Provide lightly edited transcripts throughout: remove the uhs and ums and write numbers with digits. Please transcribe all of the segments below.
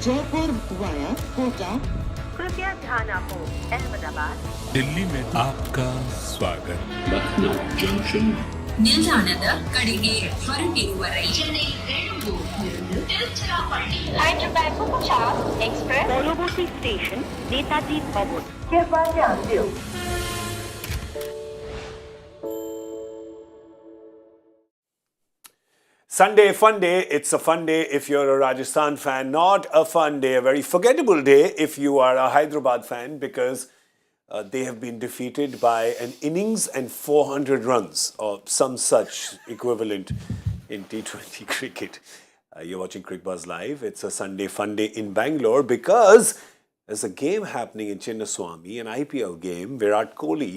Jaipur via Kota. कृपया ध्यान आपको अहमदाबाद दिल्ली में आपका स्वागत. Lucknow Junction. ನಿಲ್ದಾಣದ ಕಡೆಗೆ ಹೊರಟಿರುವರೆ Hyderabad को 50 एक्सप्रेस পরবর্তী স্টেশন নেতাজি ভবন कृपया ध्यान दियो Sunday, fun day. It's a fun day if you're a Rajasthan fan. Not a fun day, a very forgettable day if you are a Hyderabad fan because they have been defeated by an innings and 400 runs or some such equivalent in T20 cricket. You're watching Cricbuzz live. It's a Sunday fun day in Bangalore because there's a game happening in Chinnaswamy, an IPL game. Virat Kohli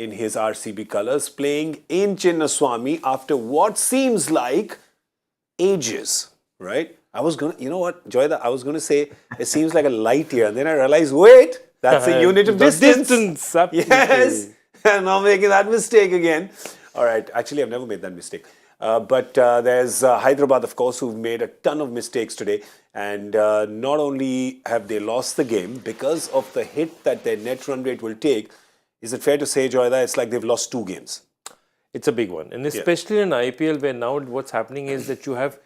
in his RCB colours playing in Chinnaswamy after what seems like ages, right? I was going to, you know what, Joyda, I was going to say, it seems like a light year. And then I realized, wait, that's a unit of distance. Yes. I'm not making that mistake again. All right. Actually, I've never made that mistake. But there's Hyderabad, of course, who've made a ton of mistakes today. And not only have they lost the game because of the hit that their net run rate will take, is it fair to say, Joyda, it's like they've lost 2 games? It's a big one. And especially in IPL where now what's happening is that you have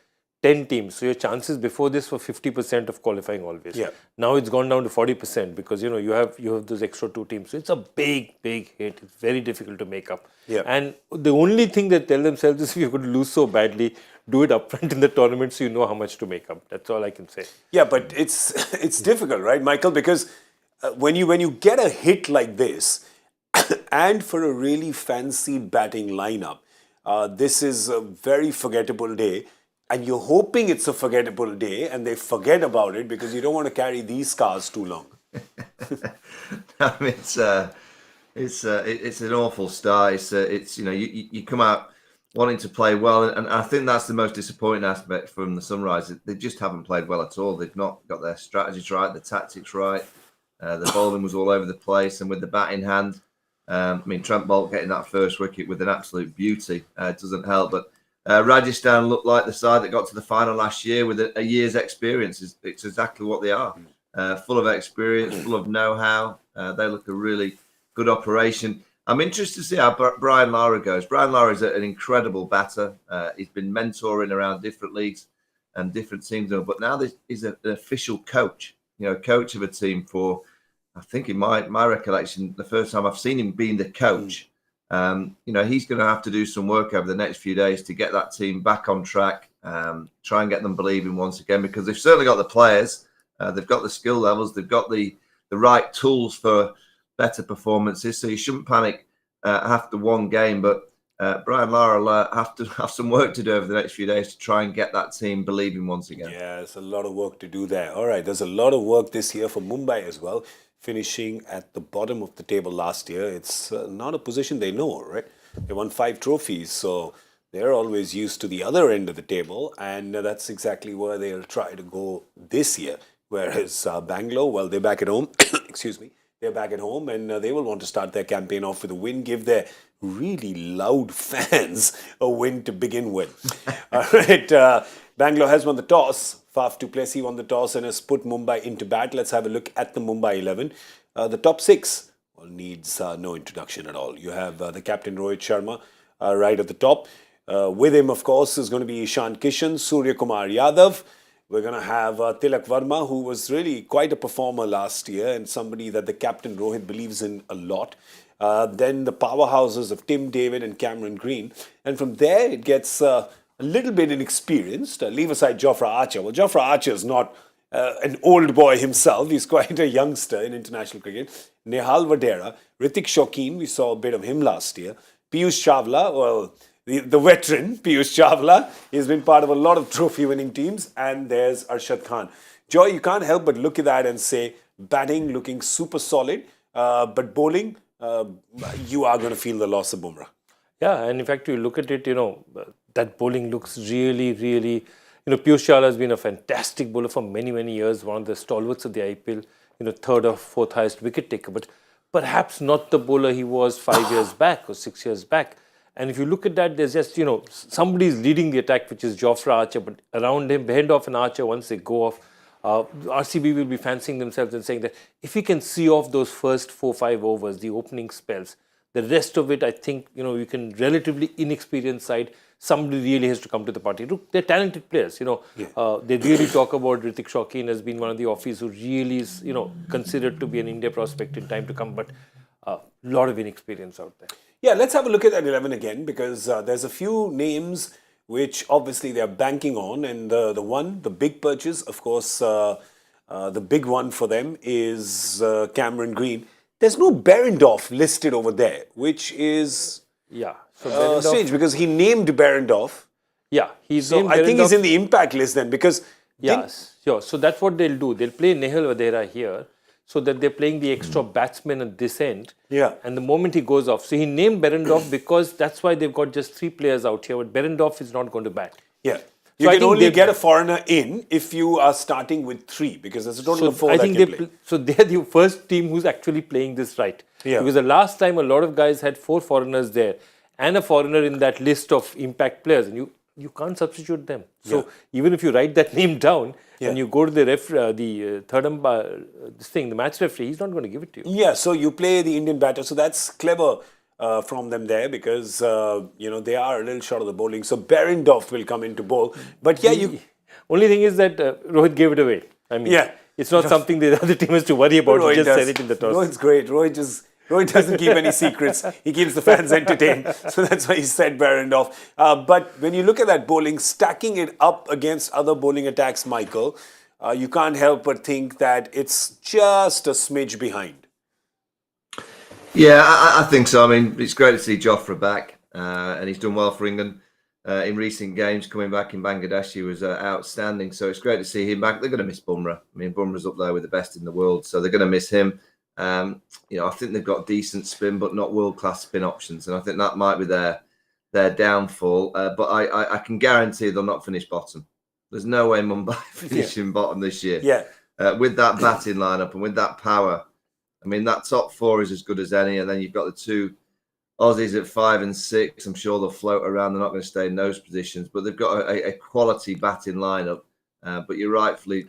10 teams. So your chances before this were 50% of qualifying always. Yeah. Now it's gone down to 40% because, you know, you have those extra 2 teams. So it's a big, big hit. It's very difficult to make up. Yeah. And the only thing they tell themselves is if you're going to lose so badly, do it upfront in the tournament so you know how much to make up. That's all I can say. Yeah, but it's difficult, right, Michael? Because when you get a hit like this, and for a really fancy batting lineup, this is a very forgettable day. And you're hoping it's a forgettable day and they forget about it because you don't want to carry these scars too long. It's an awful start. It's you know you come out wanting to play well, and I think that's the most disappointing aspect from the Sunrise. They just haven't played well at all. They've not got their strategies right, the tactics right. The bowling was all over the place, and with the bat in hand, I mean Trent Boult getting that first wicket with an absolute beauty doesn't help, but. Rajasthan looked like the side that got to the final last year with a year's experience. It's exactly what they are. Full of experience, full of know-how. They look a really good operation. I'm interested to see how Brian Lara goes. Brian Lara is an incredible batter. He's been mentoring around different leagues and different teams. But now he's an official coach, you know, coach of a team for, I think in my recollection, the first time I've seen him being the coach. You know, he's going to have to do some work over the next few days to get that team back on track, try and get them believing once again, because they've certainly got the players, they've got the skill levels, they've got the right tools for better performances. So you shouldn't panic after one game, but Brian Lara will have to have some work to do over the next few days to try and get that team believing once again. Yeah, there's a lot of work to do there. All right, there's a lot of work this year for Mumbai as well. Finishing at the bottom of the table last year. It's not a position they know, right? They won 5 trophies, so they're always used to the other end of the table, and that's exactly where they'll try to go this year. Whereas Bangalore, well, they're back at home. Excuse me. They're back at home, and they will want to start their campaign off with a win, give their really loud fans a win to begin with. All right, Bangalore has won the toss. Faf du Plessis won the toss and has put Mumbai into bat. Let's have a look at the Mumbai 11. The top 6 needs no introduction at all. You have the captain Rohit Sharma right at the top. With him, of course, is going to be Ishan Kishan, Surya Kumar Yadav. We're going to have Tilak Verma, who was really quite a performer last year and somebody that the captain Rohit believes in a lot. Then the powerhouses of Tim David and Cameron Green. And from there, it gets a little bit inexperienced. Leave aside Jofra Archer. Well, Jofra Archer is not an old boy himself. He's quite a youngster in international cricket. Nehal Vadera, Ritik Shokeen, we saw a bit of him last year. Piyush Chawla, well, the veteran Piyush Chawla. He's been part of a lot of trophy-winning teams. And there's Arshad Khan. Joy, you can't help but look at that and say, batting looking super solid, but bowling, you are going to feel the loss of Bumrah. Yeah, and in fact, you look at it, you know, that bowling looks really, really... You know, Piyush Chawla has been a fantastic bowler for many, many years, one of the stalwarts of the IPL, you know, 3rd or 4th highest wicket taker, but perhaps not the bowler he was 5 years back or 6 years back. And if you look at that, there's just, somebody's leading the attack, which is Jofra Archer, but around him, Behendorf and Archer, once they go off, RCB will be fancying themselves and saying that if we can see off those first 4-5 overs, the opening spells, the rest of it, I think, you can relatively inexperienced side, somebody really has to come to the party. Look, they're talented players, they really talk about Ritik Shaukin as being one of the offies who really is, considered to be an India prospect in time to come, but a lot of inexperience out there. Yeah, let's have a look at that 11 again, because there's a few names which obviously they're banking on. And the big purchase, of course, the big one for them is Cameron Green. There's no Behrendorff listed over there, which is So strange, because he named Behrendorff. Yeah, he's So named I think he's Behrendorff. in the impact list then, because Yes, sure. So that's what they'll do. They'll play Nehal Vadera here, so that they're playing the extra batsman at this end. Yeah. And the moment he goes off, so he named Behrendorff because that's why they've got just 3 players out here. But Behrendorff is not going to bat. Yeah. So You I can think only they- get a foreigner in if you are starting with 3, because there's a total of 4 I that think can play. so they're the first team who's actually playing this right. Yeah. Because the last time a lot of guys had 4 foreigners there and a foreigner in that list of impact players, and you can't substitute them. So even if you write that name down and you go to the third umpire, the match referee, he's not going to give it to you. Yeah, so you play the Indian batter. So that's clever from them there, because, they are a little short of the bowling. So Behrendorff will come into bowl. But Only thing is that Rohit gave it away. I mean, it's not something the other team has to worry about. He just said it in the toss. Rohit's great. Rohit doesn't keep any secrets. He keeps the fans entertained. So that's why he said Behrendorff. But when you look at that bowling, stacking it up against other bowling attacks, Michael, you can't help but think that it's just a smidge behind. Yeah, I think so. I mean, it's great to see Jofra back, and he's done well for England in recent games. Coming back in Bangladesh, he was outstanding. So it's great to see him back. They're going to miss Bumrah. I mean, Bumrah's up there with the best in the world, so they're going to miss him. I think they've got decent spin, but not world-class spin options, and I think that might be their downfall. But I can guarantee they'll not finish bottom. There's no way Mumbai finishing bottom this year. Yeah. With that batting lineup and with that power, I mean, that top 4 is as good as any, and then you've got the 2 Aussies at 5 and 6. I'm sure they'll float around. They're not going to stay in those positions, but they've got a quality batting lineup. But you're rightfully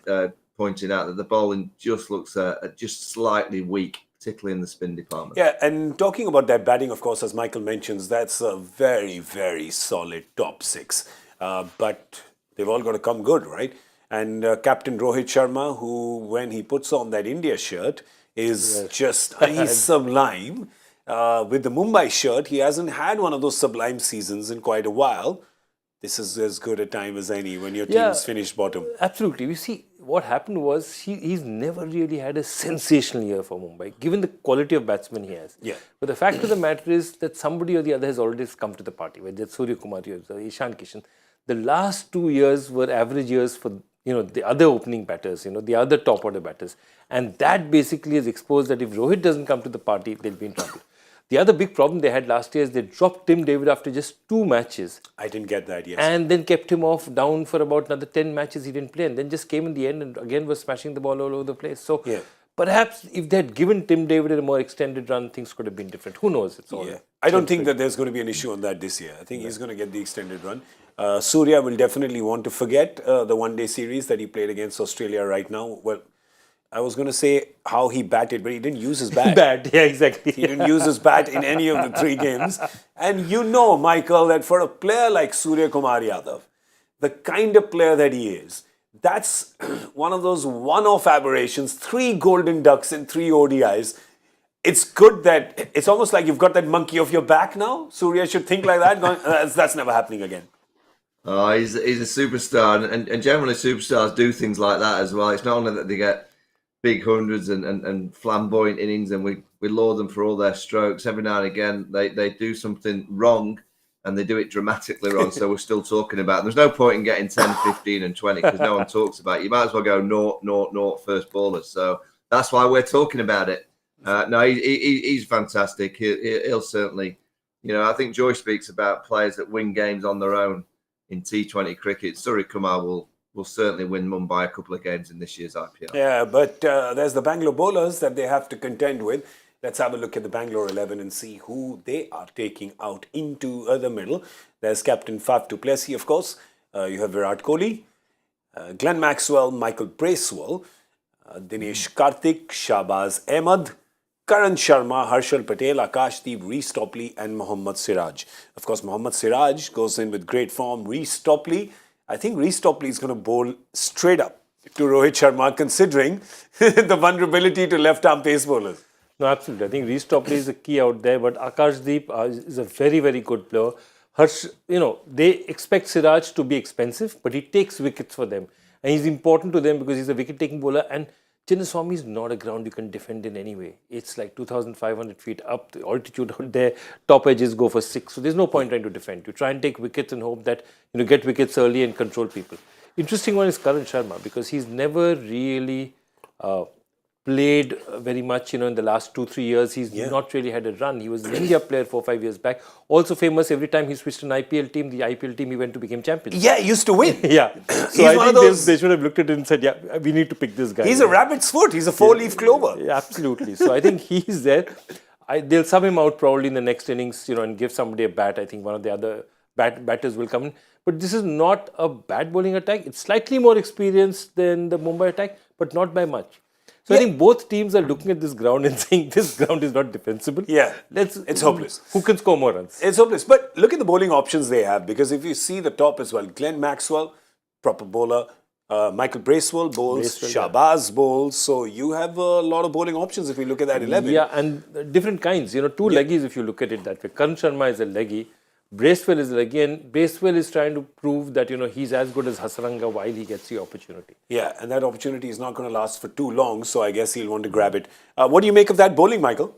pointing out that the bowling just looks just slightly weak, particularly in the spin department. Yeah, and talking about that batting, of course, as Michael mentions, that's a very, very solid top 6. But they've all got to come good, right? And Captain Rohit Sharma, who, when he puts on that India shirt, is he's sublime. With the Mumbai shirt, he hasn't had one of those sublime seasons in quite a while. This is as good a time as any when your team's finished bottom. Absolutely. You see, what happened was he's never really had a sensational year for Mumbai, given the quality of batsman he has. Yeah. But the fact of the matter is that somebody or the other has always come to the party, whether it's Surya Kumar or Ishan Kishan. The last 2 years were average years for the other opening batters, the other top order batters. And that basically has exposed that if Rohit doesn't come to the party, they'll be in trouble. The other big problem they had last year is they dropped Tim David after just 2 matches. I didn't get that, yes. And then kept him down for about another 10 matches he didn't play, and then just came in the end and again was smashing the ball all over the place. So perhaps if they had given Tim David a more extended run, things could have been different. Who knows? It's all. I don't think that there's going to be an issue on that this year. I think he's going to get the extended run. Surya will definitely want to forget the one-day series that he played against Australia right now. Well, I was going to say how he batted, but he didn't use his bat. Yeah, exactly. He didn't use his bat in any of the 3 games. And Michael, that for a player like Surya Kumar Yadav, the kind of player that he is, that's one of those one-off aberrations, 3 golden ducks in 3 ODIs. It's good that it's almost like you've got that monkey off your back now. Surya should think like that. That's never happening again. Oh, he's a superstar, and generally superstars do things like that as well. It's not only that they get big hundreds and flamboyant innings, and we laud them for all their strokes. Every now and again, they do something wrong, and they do it dramatically wrong, so we're still talking about it. There's no point in getting 10, 15 and 20 because no one talks about it. You might as well go 0 first ballers. So that's why we're talking about it. No, he's fantastic. He'll certainly, I think Joy speaks about players that win games on their own in T20 cricket. Surya Kumar will certainly win Mumbai a couple of games in this year's IPL. Yeah, but there's the Bangalore bowlers that they have to contend with. Let's have a look at the Bangalore 11 and see who they are taking out into the middle. There's captain Faf du Plessis, of course. You have Virat Kohli, Glenn Maxwell, Michael Bracewell, Dinesh Karthik, Shahbaz Ahmed, Karan Sharma, Harshal Patel, Akashdeep, Reece Topley and Mohammad Siraj. Of course, Mohammad Siraj goes in with great form. Reece Topley, I think Reece Topley is going to bowl straight up to Rohit Sharma, considering the vulnerability to left-arm pace bowlers. No, absolutely. I think Reece Topley is the key out there, but Akashdeep is a very, very good player. They expect Siraj to be expensive, but he takes wickets for them. And he's important to them because he's a wicket-taking bowler. And Chinnaswamy is not a ground you can defend in any way. It's like 2,500 feet up, the altitude out there, top edges go for 6. So there's no point trying to defend. You try and take wickets and hope that you get wickets early and control people. Interesting one is Karan Sharma because he's never really played very much, in the last 2-3 years. He's not really had a run. He was an India player 4-5 years back. Also famous, every time he switched an IPL team, the IPL team he went to became champions. Yeah, he used to win. Yeah. So I think they should have looked at it and said, yeah, we need to pick this guy. He's a rabbit's foot. He's a four-leaf clover. Yeah, absolutely. So I think he's there. They'll sub him out probably in the next innings, and give somebody a bat. I think one of the other batters will come in. But this is not a bad bowling attack. It's slightly more experienced than the Mumbai attack, but not by much. So I think both teams are looking at this ground and saying this ground is not defensible. Yeah, it's hopeless. Who can score more runs? It's hopeless. But look at the bowling options they have, because if you see the top as well, Glenn Maxwell, proper bowler, Michael Bracewell bowls, Shahbaz bowls. So you have a lot of bowling options if you look at that 11. Yeah, and different kinds. Two leggies if you look at it that way. Karan Sharma is a leggy. Bracewell is again. Bracewell is trying to prove that he's as good as Hasaranga while he gets the opportunity. Yeah, and that opportunity is not going to last for too long, so I guess he'll want to grab it. What do you make of that bowling, Michael?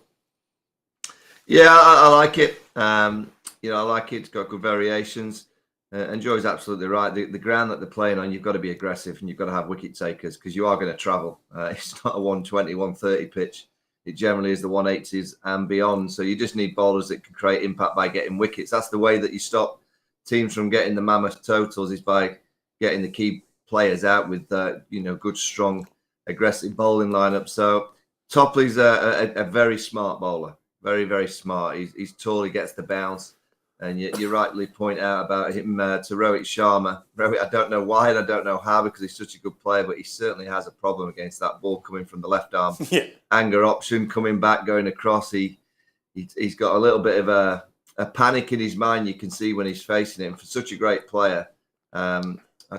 Yeah, I like it. I like it. It's got good variations. And Joy's absolutely right. The ground that they're playing on, you've got to be aggressive and you've got to have wicket takers because you are going to travel. It's not a 120, 130 pitch. It generally is the 180s and beyond. So you just need bowlers that can create impact by getting wickets. That's the way that you stop teams from getting the mammoth totals, is by getting the key players out with, good, strong, aggressive bowling lineup. So Topley's a very smart bowler. Very, very smart. He's tall, he gets the bounce. And you rightly point out about him to Rohit Sharma. Rohit, I don't know why and I don't know how, because he's such a good player, but he certainly has a problem against that ball coming from the left arm. Anger option coming back, going across. He's got a little bit of a panic in his mind. You can see when he's facing him. For such a great player, I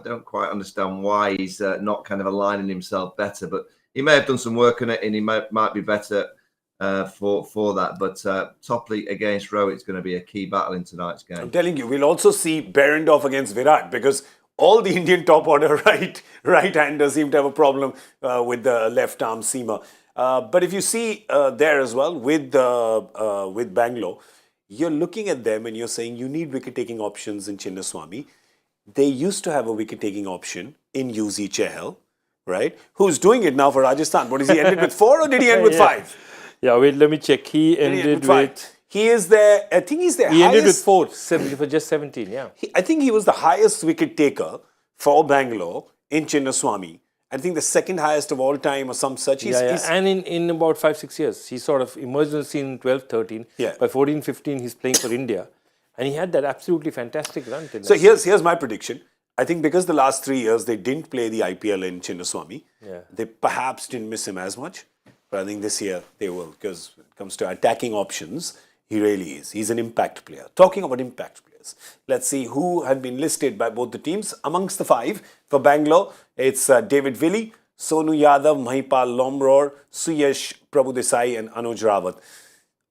don't quite understand why he's not kind of aligning himself better. But he may have done some work on it, and he might be better for that. But Topley against Rohit is going to be a key battle in tonight's game. I'm telling you, we'll also see Behrendorff against Virat, because all the Indian top order right-handers seem to have a problem with the left arm seamer. But if you see there as well with Bangalore, you're looking at them and you're saying you need wicket-taking options in Chinnaswamy. They used to have a wicket-taking option in UZ Chahal, right? Who's doing it now for Rajasthan? What, is he ended with 4 or did he end with 5? Yeah, wait, let me check. He ended with... He is there, I think he's the highest... He ended with 4, for just 17, yeah. I think he was the highest wicket taker for Bangalore in Chinnaswamy. I think the second highest of all time or some such. And in about 5-6 years, he sort of emerged on the scene in 12-13. Yeah. By 14-15, he's playing for India. And he had that absolutely fantastic run. So here's my prediction. I think because the last 3 years they didn't play the IPL in Chinnaswamy, they perhaps didn't miss him as much. But I think this year they will, because when it comes to attacking options, he really is. He's an impact player. Talking about impact players, let's see who had been listed by both the teams. Amongst the 5 for Bangalore, it's David Willey, Sonu Yadav, Mahipal Lomror, Suyash Prabhudesai and Anuj Rawat.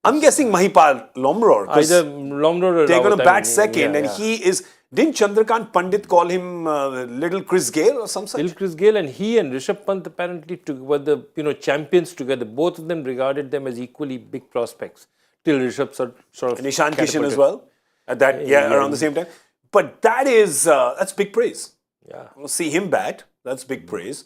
I'm guessing Mahipal Lomror. Either Lomror or they're going to bat Rawat, second, and he is... Didn't Chandrakant Pandit call him little Chris Gale or some such? Little Chris Gale, and he and Rishabh Pant apparently were the champions together. Both of them regarded them as equally big prospects. Till Rishabh sort of... And Ishan Kishan as well? At that, around the same time. But that's big praise. Yeah. We'll see him bat. That's big praise.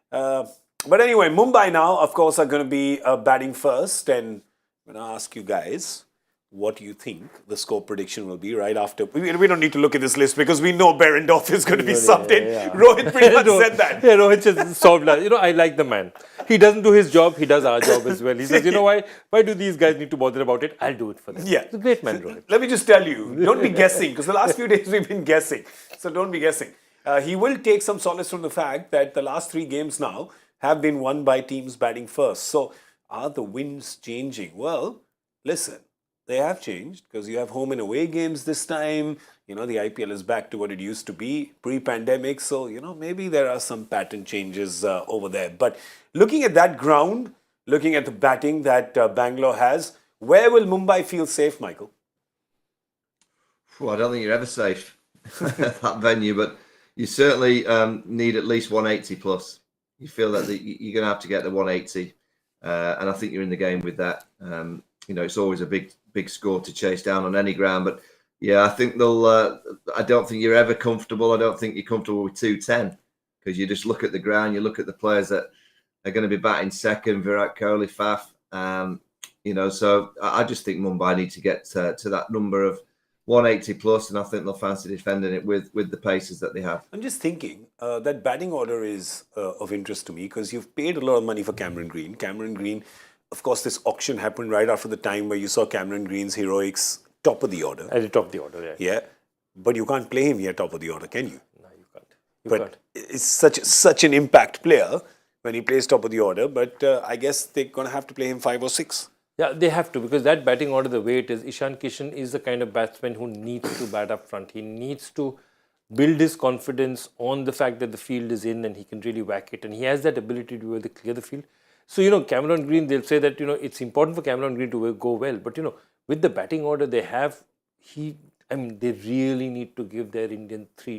But anyway, Mumbai now, of course, are going to be batting first. And I'm going to ask you guys, what do you think the score prediction will be right after? We don't need to look at this list because we know Behrendorff is going to be subbed in. Rohit pretty much said that. Yeah, Rohit just solved that. I like the man. he doesn't do his job, he does our job as well. He says, you know why do these guys need to bother about it? I'll do it for them. Yeah. He's a great man, Rohit. Let me just tell you, don't be guessing, because the last few days we've been guessing. So don't be guessing. He will take some solace from the fact that the last 3 games now have been won by teams batting first. So are the winds changing? Well, listen, they have changed because you have home and away games this time. You know, the IPL is back to what it used to be pre-pandemic. So, you know, maybe there are some pattern changes over there. But looking at that ground, looking at the batting that Bangalore has, where will Mumbai feel safe, Michael? Well, I don't think you're ever safe at that venue, but you certainly need at least 180 plus. You feel that you're going to have to get the 180. And I think you're in the game with that. You know, it's always a big score to chase down on any ground. But yeah, I think I don't think you're ever comfortable. I don't think you're comfortable with 210 because you just look at the ground, you look at the players that are going to be batting second, Virat Kohli, Faf. You know, so I just think Mumbai need to get to that number of 180 plus, and I think they'll fancy defending it with the paces that they have. I'm just thinking that batting order is of interest to me because you've paid a lot of money for Cameron Green. Cameron Green, of course, this auction happened right after the time where you saw Cameron Green's heroics top of the order. At the top of the order, yeah. Yeah, but you can't play him here top of the order, can you? No, you can't. It's such an impact player when he plays top of the order. But I guess they're going to have to play him 5 or 6. Yeah, they have to because that batting order, the way it is, Ishan Kishan is the kind of batsman who needs to bat up front. He needs to build his confidence on the fact that the field is in and he can really whack it. And he has that ability to be able to clear the field. So, you know, Cameron Green, they'll say that, you know, it's important for Cameron Green to go well. But, you know, with the batting order they have, they really need to give their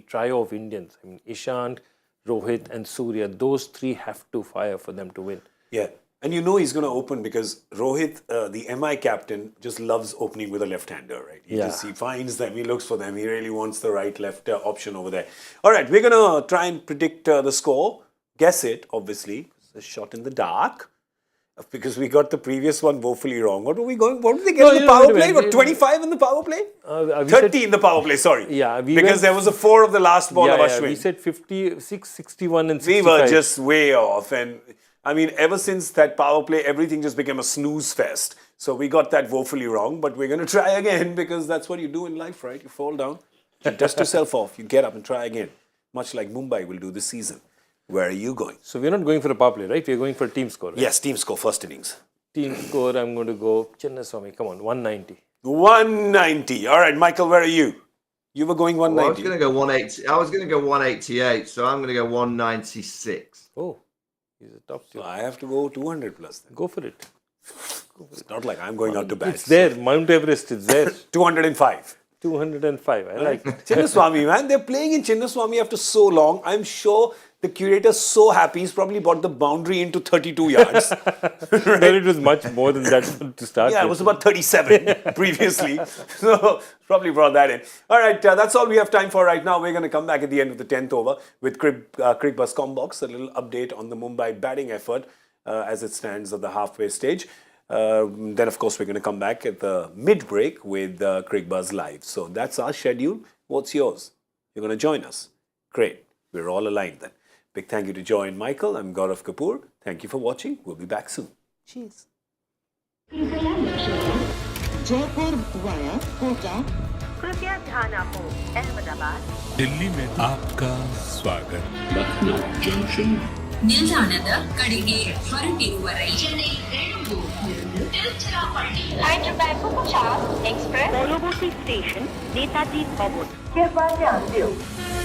trio of Indians. I mean, Ishant, Rohit and Surya, those 3 have to fire for them to win. Yeah. And you know he's going to open because Rohit, the MI captain, just loves opening with a left-hander, right? He finds them, he looks for them. He really wants the right-left option over there. All right, we're going to try and predict the score. Guess it, obviously. It's a shot in the dark. Because we got the previous one woefully wrong. What were they get in the power play? What, 25 in the power play? 30 in the power play, sorry. Yeah. Because there was a 4 of the last ball of Ashwin. We said 56, 61 and 65. We were just way off. And I mean, ever since that power play, everything just became a snooze fest. So we got that woefully wrong. But we're going to try again because that's what you do in life, right? You fall down, you dust yourself off, you get up and try again. Much like Mumbai will do this season. Where are you going? So we're not going for a power play, right? We're going for a team score, right? Yes, team score, first innings. Team score, I'm going to go Chinnaswamy. Come on, 190. 190. All right, Michael, where are you? You were going 190. Well, I was going to go 180. I was going to go 188, so I'm going to go 196. Oh, he's a top tier. So I have to go 200 plus then. Go for it. It's not like I'm going out to bat. It's there. Mount Everest is there. 205. 205. I like it. Chinnaswamy, man. They're playing in Chinnaswamy after so long. I'm sure the curator's so happy. He's probably brought the boundary into 32 yards. Right? Then it was much more than that to start with. Yeah, it was about 37 previously. So probably brought that in. All right, that's all we have time for right now. We're going to come back at the end of the 10th over with Cricbuzz Combox, a little update on the Mumbai batting effort as it stands at the halfway stage. Then, of course, we're going to come back at the mid-break with Cricbuzz Live. So that's our schedule. What's yours? You're going to join us? Great. We're all aligned then. Big thank you to Joy and Michael. I'm Gaurav Kapoor. Thank you for watching. We'll be back soon. Cheers. Jaipur via Kota. कृपया ध्यान आपको अहमदाबाद दिल्ली में आपका स्वागत Lucknow Junction. ನಿಲ್ದಾಣದ ಕಡೆಗೆ ಹೊರಟಿರುವರೆ Hyderabad Bhattacharjya Express, Bangalore Station, Netaji Bhavan. Cricbuzz.